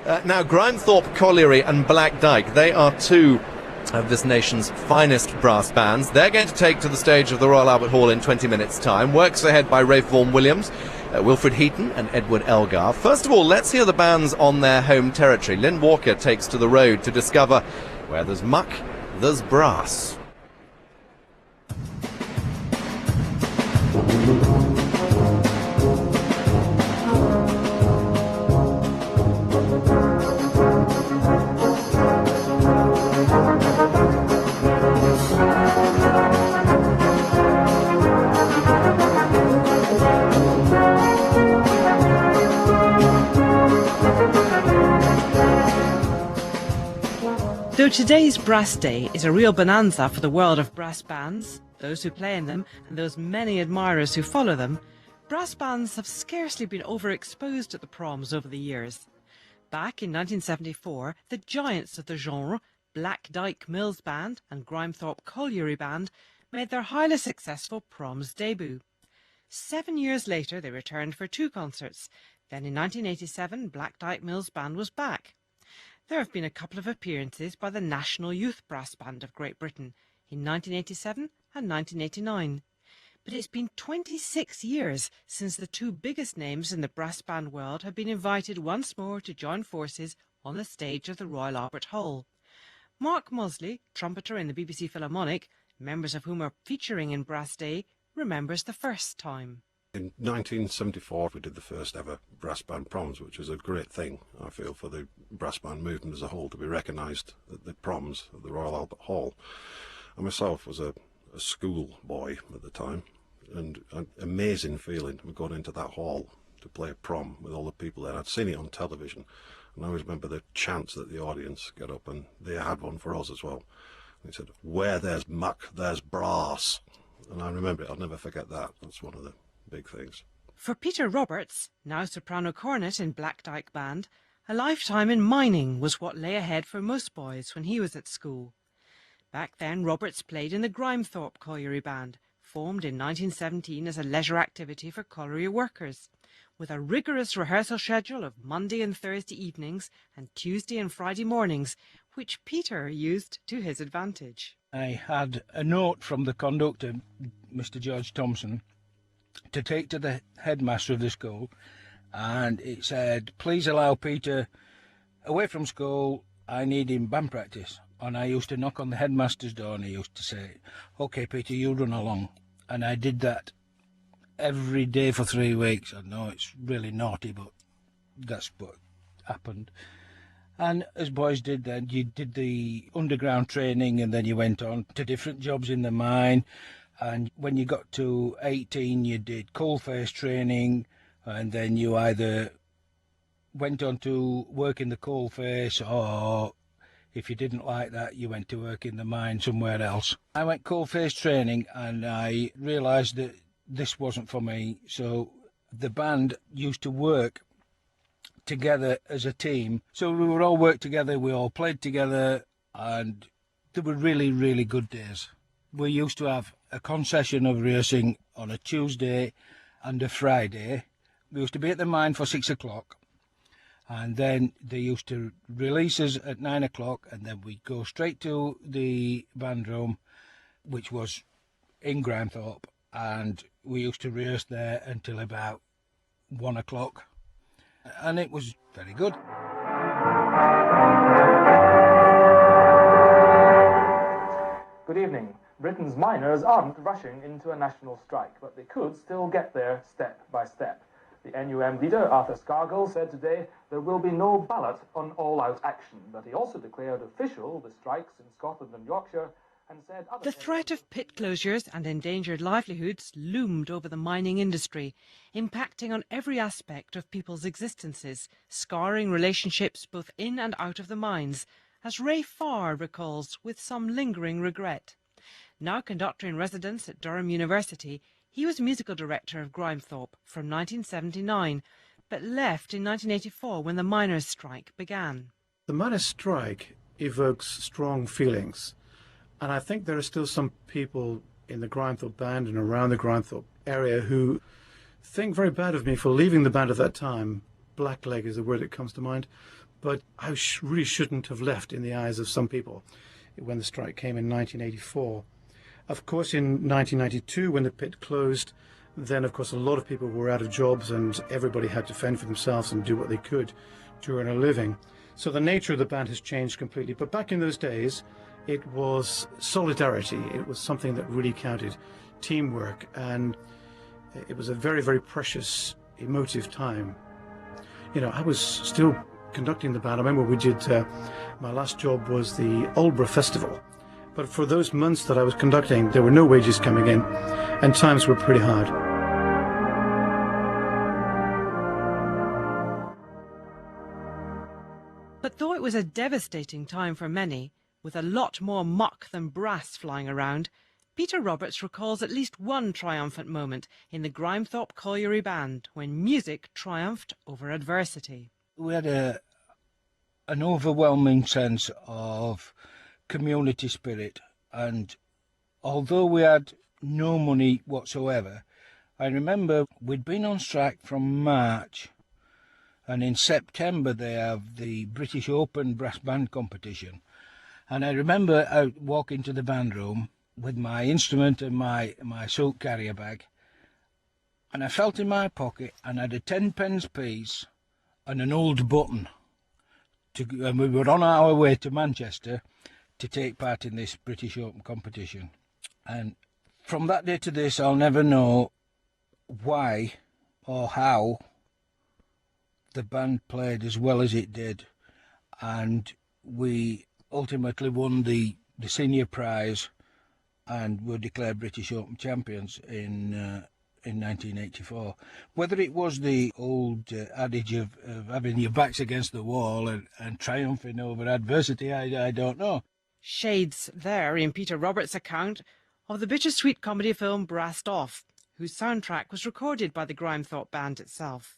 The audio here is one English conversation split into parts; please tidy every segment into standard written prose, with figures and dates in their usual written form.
Now, Grimethorpe, Colliery and Dyke, they are two of this nation's finest brass bands. They're going to take to the stage of the Royal Albert Hall in 20 minutes' time. Works ahead by Rafe Vaughan-Williams, Wilfred Heaton and Edward Elgar. First of all, let's hear the bands on their home territory. Lynn Walker takes to the road to discover where there's muck, there's brass. Though today's Brass Day is a real bonanza for the world of brass bands, those who play in them and those many admirers who follow them, brass bands have scarcely been overexposed at the Proms over the years. Back in 1974, the giants of the genre, Dyke Mills Band and Grimethorpe Colliery Band, made their highly successful Proms debut. 7 years later, they returned for 2 concerts. Then in 1987, Dyke Mills Band was back. There have been a couple of appearances by the National Youth Brass Band of Great Britain in 1987 and 1989. But it's been 26 years since the 2 biggest names in the brass band world have been invited once more to join forces on the stage of the Royal Albert Hall. Mark Mosley, trumpeter in the BBC Philharmonic, members of whom are featuring in Brass Day, remembers the first time. In 1974 we did the first ever brass band proms, which was a great thing, I feel, for the brass band movement as a whole to be recognised at the proms of the Royal Albert Hall. I myself was a school boy at the time, and an amazing feeling going into that hall to play a prom with all the people there. I'd seen it on television, and I always remember the chants that the audience get up, and they had one for us as well. They said, "Where there's muck, there's brass." And I remember it, I'll never forget that. That's one of the big things. For Peter Roberts, now soprano cornet in Dyke Band, a lifetime in mining was what lay ahead for most boys when he was at school. Back then, Roberts played in the Grimethorpe Colliery Band, formed in 1917 as a leisure activity for colliery workers, with a rigorous rehearsal schedule of Monday and Thursday evenings and Tuesday and Friday mornings, which Peter used to his advantage. I had a note from the conductor, Mr. George Thompson, to take to the headmaster of the school, and it said, "Please allow Peter away from school, I need him band practice." And I used to knock on the headmaster's door and he used to say, "OK, Peter, you run along." And I did that every day for 3 weeks. I know it's really naughty, but that's what happened. And as boys did then, you did the underground training and then you went on to different jobs in the mine. And when you got to 18, you did coalface training, and then you either went on to work in the coalface, or if you didn't like that, you went to work in the mine somewhere else. I went coalface training, and I realised that this wasn't for me. So the band used to work together as a team. So we would all work together, we all played together, and they were really, really good days. We used to have a concession of rehearsing on a Tuesday and a Friday. We used to be at the mine for 6 o'clock, and then they used to release us at 9 o'clock, and then we'd go straight to the band room, which was in Grimethorpe, and we used to rehearse there until about 1 o'clock, and it was very good. Good evening. Britain's miners aren't rushing into a national strike, but they could still get there step by step. The NUM leader, Arthur Scargill, said today there will be no ballot on all-out action, but he also declared official the strikes in Scotland and Yorkshire and said... The threat of pit closures and endangered livelihoods loomed over the mining industry, impacting on every aspect of people's existences, scarring relationships both in and out of the mines, as Ray Farr recalls with some lingering regret. Now conductor in residence at Durham University, he was musical director of Grimethorpe from 1979, but left in 1984 when the miners' strike began. The miners' strike evokes strong feelings, and I think there are still some people in the Grimethorpe band and around the Grimethorpe area who think very bad of me for leaving the band at that time. Blackleg is the word that comes to mind. but I really shouldn't have left in the eyes of some people when the strike came in 1984. Of course, in 1992, when the pit closed, then of course a lot of people were out of jobs and everybody had to fend for themselves and do what they could to earn a living. So the nature of the band has changed completely. But back in those days, it was solidarity. It was something that really counted, teamwork, and it was a very, very precious, emotive time. You know, I was still conducting the band. I remember we did, my last job was the Aldborough Festival. But for those months that I was conducting, there were no wages coming in, and times were pretty hard. But though it was a devastating time for many, with a lot more muck than brass flying around, Peter Roberts recalls at least one triumphant moment in the Grimethorpe Colliery Band when music triumphed over adversity. We had an overwhelming sense of community spirit, and although we had no money whatsoever, I remember we'd been on strike from March, and in September they have the British Open brass band competition, and I remember out walking to the band room with my instrument and my silk carrier bag, and I felt in my pocket and I had a 10-pence piece and an old button, and we were on our way to Manchester to take part in this British Open competition. And from that day to this, I'll never know why or how the band played as well as it did, and we ultimately won the senior prize and were declared British Open champions in 1984. Whether it was the old adage of having your backs against the wall and triumphing over adversity, I don't know. Shades there in Peter Roberts' account of the bittersweet comedy film Brassed Off, whose soundtrack was recorded by the Grimethorpe Band itself.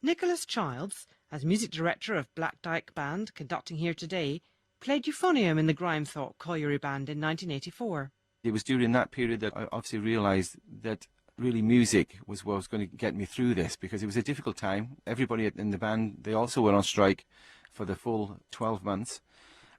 Nicholas Childs, as music director of Dyke Band, conducting here today, played euphonium in the Grimethorpe Colliery Band in 1984. It was during that period that I obviously realised that really music was what was going to get me through this, because it was a difficult time. Everybody in the band, they also were on strike for the full 12 months.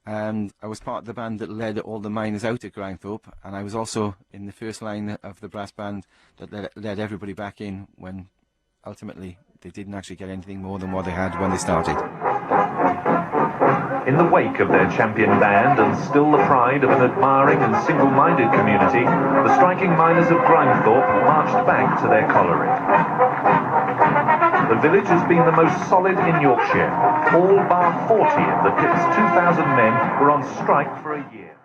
And I was part of the band that led all the miners out at Grimethorpe, and I was also in the first line of the brass band that led everybody back in when ultimately they didn't actually get anything more than what they had when they started. In the wake of their champion band, and still the pride of an admiring and single-minded community, the striking miners of Grimethorpe marched back to their colliery. The village has been the most solid in Yorkshire. All bar 40 of the pit's 2,000 men were on strike for a year.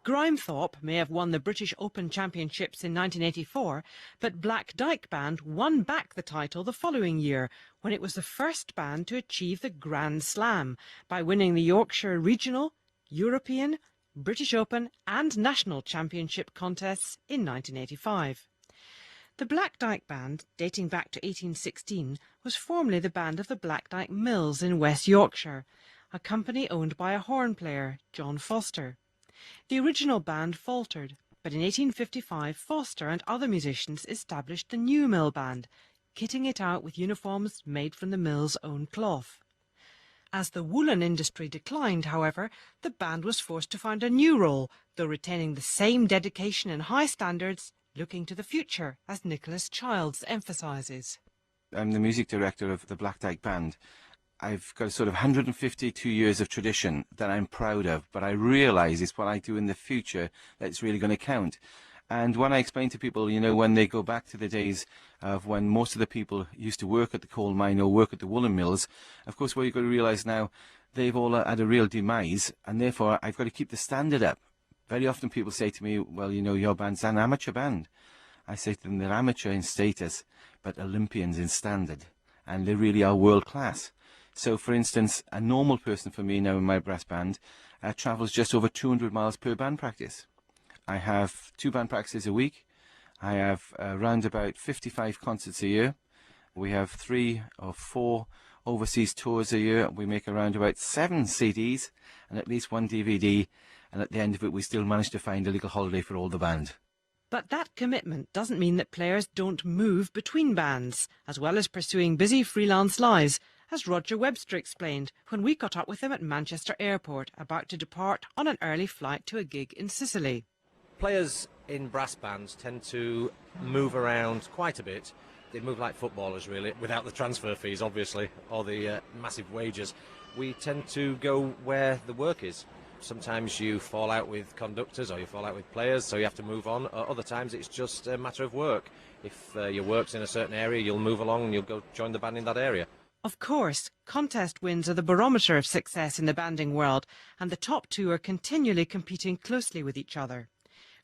Grimethorpe may have won the British Open Championships in 1984, but Dyke Band won back the title the following year, when it was the first band to achieve the Grand Slam by winning the Yorkshire Regional, European, British Open and National Championship contests in 1985. The Dyke Band, dating back to 1816, was formerly the band of the Dyke Mills in West Yorkshire, a company owned by a horn player, John Foster. The original band faltered, but in 1855 Foster and other musicians established the New Mill Band, kitting it out with uniforms made from the mill's own cloth. As the woolen industry declined, however, the band was forced to find a new role, though retaining the same dedication and high standards, looking to the future, as Nicholas Childs emphasises. I'm the music director of the Dyke Band. I've got a sort of 152 years of tradition that I'm proud of, but I realise it's what I do in the future that's really going to count. And when I explain to people, you know, when they go back to the days of when most of the people used to work at the coal mine or work at the woolen mills, of course, what you've got to realise now, they've all had a real demise, and therefore I've got to keep the standard up. Very often people say to me, well, you know, your band's an amateur band. I say to them, they're amateur in status, but Olympians in standard, and they really are world class. So, for instance, a normal person for me now in my brass band travels just over 200 miles per band practice. I have 2 band practices a week. I have around about 55 concerts a year. We have 3 or 4 overseas tours a year. We make around about 7 CDs and at least 1 DVD. And at the end of it, we still manage to find a little holiday for all the band. But that commitment doesn't mean that players don't move between bands, as well as pursuing busy freelance lives, as Roger Webster explained when we caught up with him at Manchester Airport, about to depart on an early flight to a gig in Sicily. Players in brass bands tend to move around quite a bit. They move like footballers, really, without the transfer fees, obviously, or the massive wages. We tend to go where the work is. Sometimes you fall out with conductors or you fall out with players, so you have to move on. Other times it's just a matter of work. If your work's in a certain area, you'll move along and you'll go join the band in that area. Of course, contest wins are the barometer of success in the banding world, and the top two are continually competing closely with each other.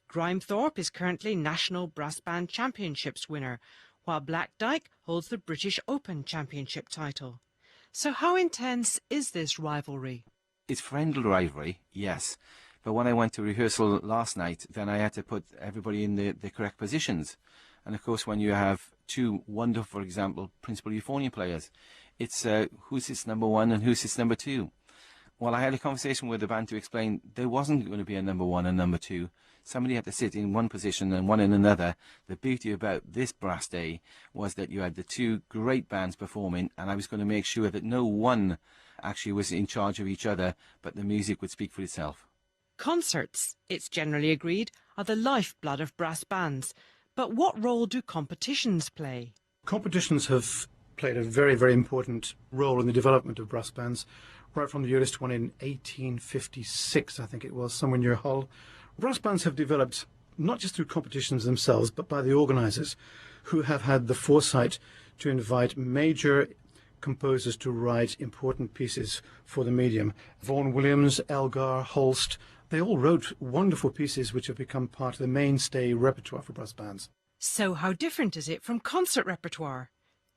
Grimethorpe is currently National Brass Band Championships winner, while Black Dyke holds the British Open Championship title. So how intense is this rivalry? It's friendly rivalry, yes. But when I went to rehearsal last night, then I had to put everybody in the correct positions. And of course, when you have two wonderful, for example, principal euphonium players, it's who's its number one and who's its number two. Well, I had a conversation with the band to explain there wasn't going to be a number one and number two. Somebody had to sit in one position and one in another. The beauty about this brass day was that you had the two great bands performing, and I was going to make sure that no one actually was in charge of each other, but the music would speak for itself. Concerts, it's generally agreed, are the lifeblood of brass bands. But what role do competitions play? Competitions have played a very, very important role in the development of brass bands, right from the earliest one in 1856, I think it was, somewhere near Hull. Brass bands have developed not just through competitions themselves, but by the organisers, who have had the foresight to invite major composers to write important pieces for the medium. Vaughan Williams, Elgar, Holst, they all wrote wonderful pieces which have become part of the mainstay repertoire for brass bands. So how different is it from concert repertoire?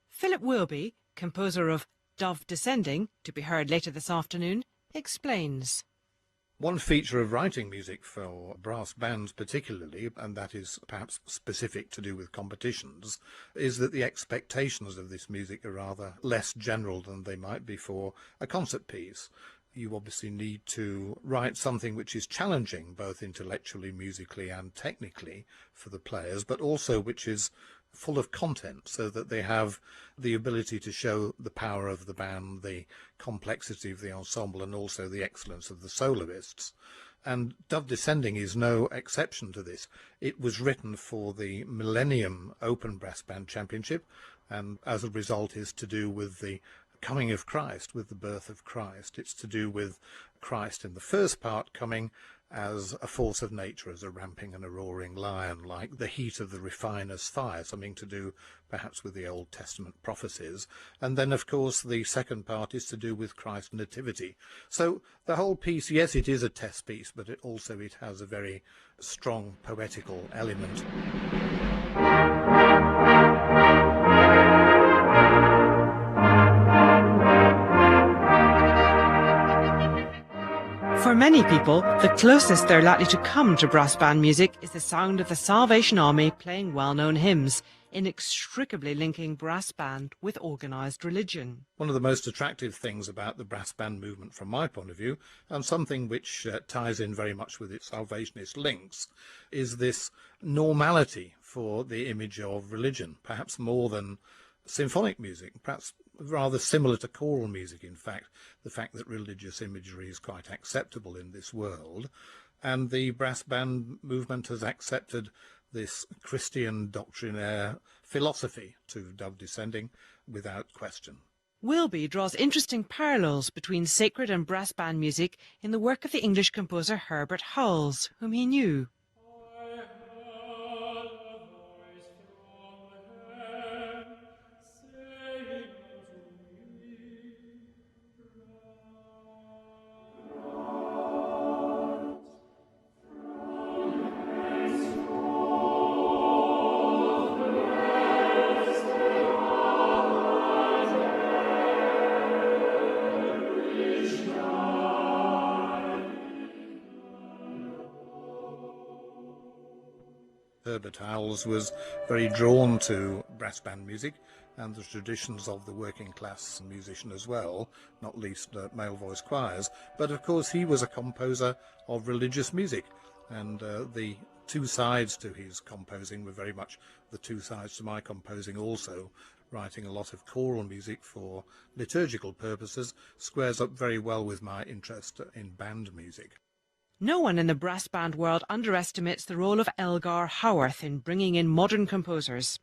Philip Wilby, composer of Dove Descending, to be heard later this afternoon, explains. One feature of writing music for brass bands particularly, and that is perhaps specific to do with competitions, is that the expectations of this music are rather less general than they might be for a concert piece. You obviously need to write something which is challenging, both intellectually, musically and technically for the players, but also which is full of content, so that they have the ability to show the power of the band, the complexity of the ensemble, and also the excellence of the soloists. And Dove Descending is no exception to this. It was written for the Millennium Open Brass Band Championship, and as a result is to do with the coming of Christ, with the birth of Christ. It's to do with Christ in the first part coming as a force of nature, as a ramping and a roaring lion, like the heat of the refiner's fire, something to do perhaps with the Old Testament prophecies. And then, of course, the second part is to do with Christ's nativity. So the whole piece, yes, it is a test piece, but it has a very strong poetical element. For many people, the closest they're likely to come to brass band music is the sound of the Salvation Army playing well-known hymns, inextricably linking brass band with organised religion. One of the most attractive things about the brass band movement from my point of view, and something which ties in very much with its Salvationist links, is this normality for the image of religion, perhaps more than symphonic music, perhaps rather similar to choral music, in fact, the fact that religious imagery is quite acceptable in this world. And the brass band movement has accepted this Christian doctrinaire philosophy to Dove Descending without question. Wilby draws interesting parallels between sacred and brass band music in the work of the English composer Herbert Howells, whom he knew. Herbert Howells was very drawn to brass band music and the traditions of the working class musician as well, not least male voice choirs. But of course he was a composer of religious music, and the two sides to his composing were very much the two sides to my composing also. writing a lot of choral music for liturgical purposes squares up very well with my interest in band music. No one in the brass band world underestimates the role of Elgar Howarth in bringing in modern composers.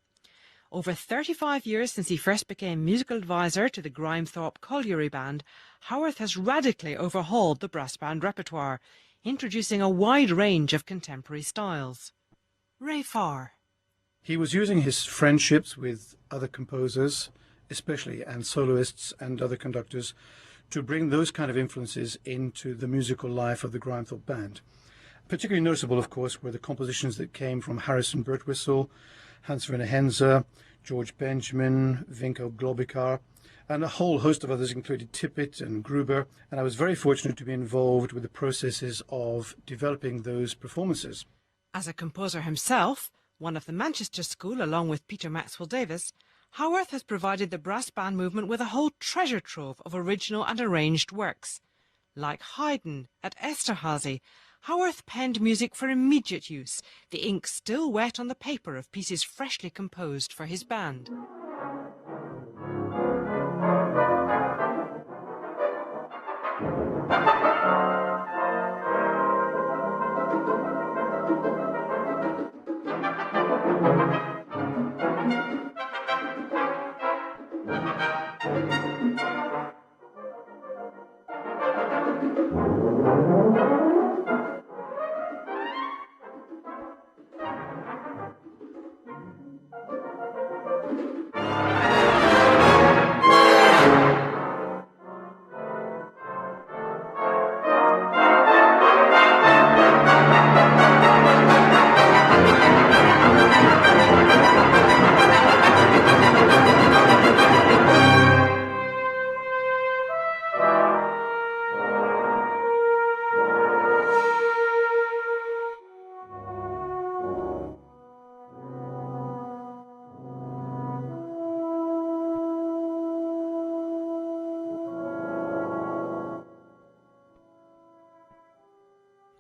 Over 35 years since he first became musical advisor to the Grimethorpe Colliery band, Howarth has radically overhauled the brass band repertoire, introducing a wide range of contemporary styles. Ray Farr. He was using his friendships with other composers, especially, and soloists and other conductors, to bring those kind of influences into the musical life of the Grimethorpe band. Particularly noticeable, of course, were the compositions that came from Harrison Birtwistle, Hans Werner Henze, George Benjamin, Vinko Globikar, and a whole host of others, included Tippett and Gruber, and I was very fortunate to be involved with the processes of developing those performances. As a composer himself, one of the Manchester school along with Peter Maxwell Davies, Howarth has provided the brass band movement with a whole treasure trove of original and arranged works. Like Haydn at Esterhazy, Howarth penned music for immediate use, the ink still wet on the paper of pieces freshly composed for his band.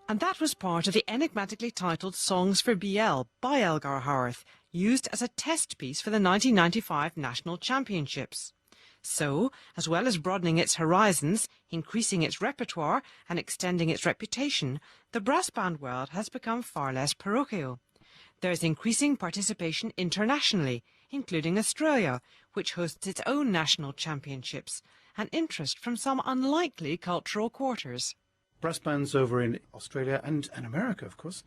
And that was part of the enigmatically titled Songs for BL by Elgar Howarth, used as a test piece for the 1995 National Championships. So, as well as broadening its horizons, increasing its repertoire and extending its reputation, the brass band world has become far less parochial. There is increasing participation internationally, including Australia, which hosts its own national championships, and interest from some unlikely cultural quarters. Brass bands over in Australia and America, of course,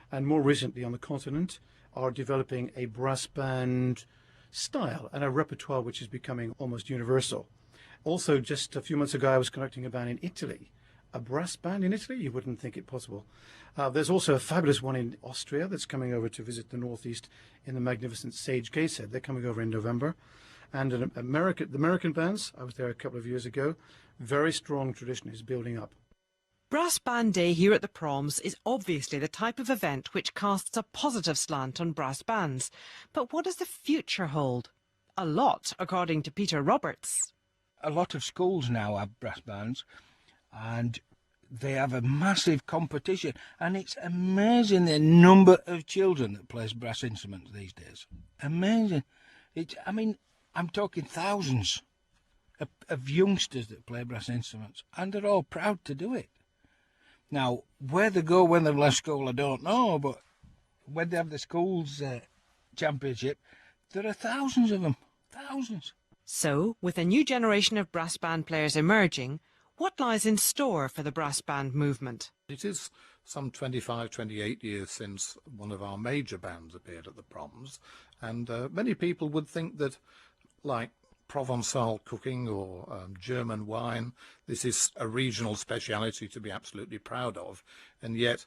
and more recently on the continent, are developing a brass band style and a repertoire which is becoming almost universal. Also, just a few months ago, I was conducting a band in Italy. A brass band in Italy? You wouldn't think it possible. There's also a fabulous one in Austria that's coming over to visit the Northeast in the magnificent Sage Gateshead. They're coming over in November. And the American bands, I was there a couple of years ago, very strong tradition is building up. Brass Band Day here at the Proms is obviously the type of event which casts a positive slant on brass bands. But what does the future hold? A lot, according to Peter Roberts. A lot of schools now have brass bands, and they have a massive competition, and it's amazing the number of children that plays brass instruments these days. Amazing. I'm talking thousands of youngsters that play brass instruments, and they're all proud to do it. Now, where they go when they've left school, I don't know, but when they have the schools championship, there are thousands of them, thousands. So, with a new generation of brass band players emerging, what lies in store for the brass band movement? It is some 25, 28 years since one of our major bands appeared at the Proms, and many people would think that, like Provençal cooking or German wine, this is a regional speciality to be absolutely proud of, and yet,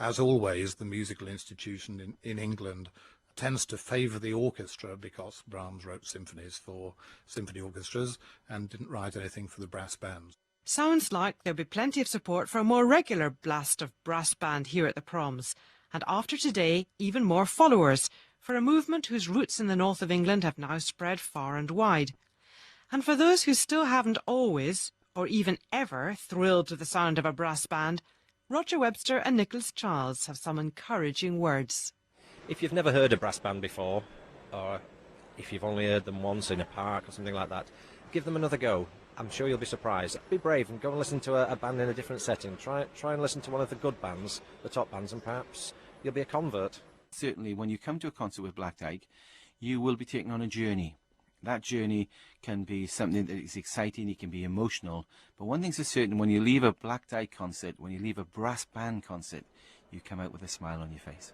as always, the musical institution in England tends to favour the orchestra, because Brahms wrote symphonies for symphony orchestras and didn't write anything for the brass bands. Sounds like there'll be plenty of support for a more regular blast of brass band here at the Proms, and after today, even more followers, for a movement whose roots in the north of England have now spread far and wide. And for those who still haven't always, or even ever, thrilled to the sound of a brass band, Roger Webster and Nicholas Charles have some encouraging words. If you've never heard a brass band before, or if you've only heard them once in a park or something like that, give them another go. I'm sure you'll be surprised. Be brave and go and listen to a band in a different setting. Try and listen to one of the good bands, the top bands, and perhaps you'll be a convert. Certainly, when you come to a concert with Black Dyke, you will be taken on a journey. That journey can be something that is exciting, it can be emotional, but one thing's for certain, when you leave a Black Dyke concert, when you leave a brass band concert, you come out with a smile on your face.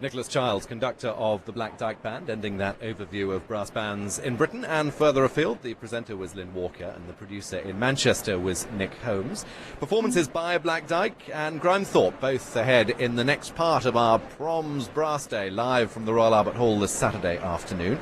Nicholas Childs, conductor of the Black Dyke Band, ending that overview of brass bands in Britain and further afield. The presenter was Lynn Walker and the producer in Manchester was Nick Holmes. Performances by Black Dyke and Grimethorpe both ahead in the next part of our Proms Brass Day, live from the Royal Albert Hall this Saturday afternoon.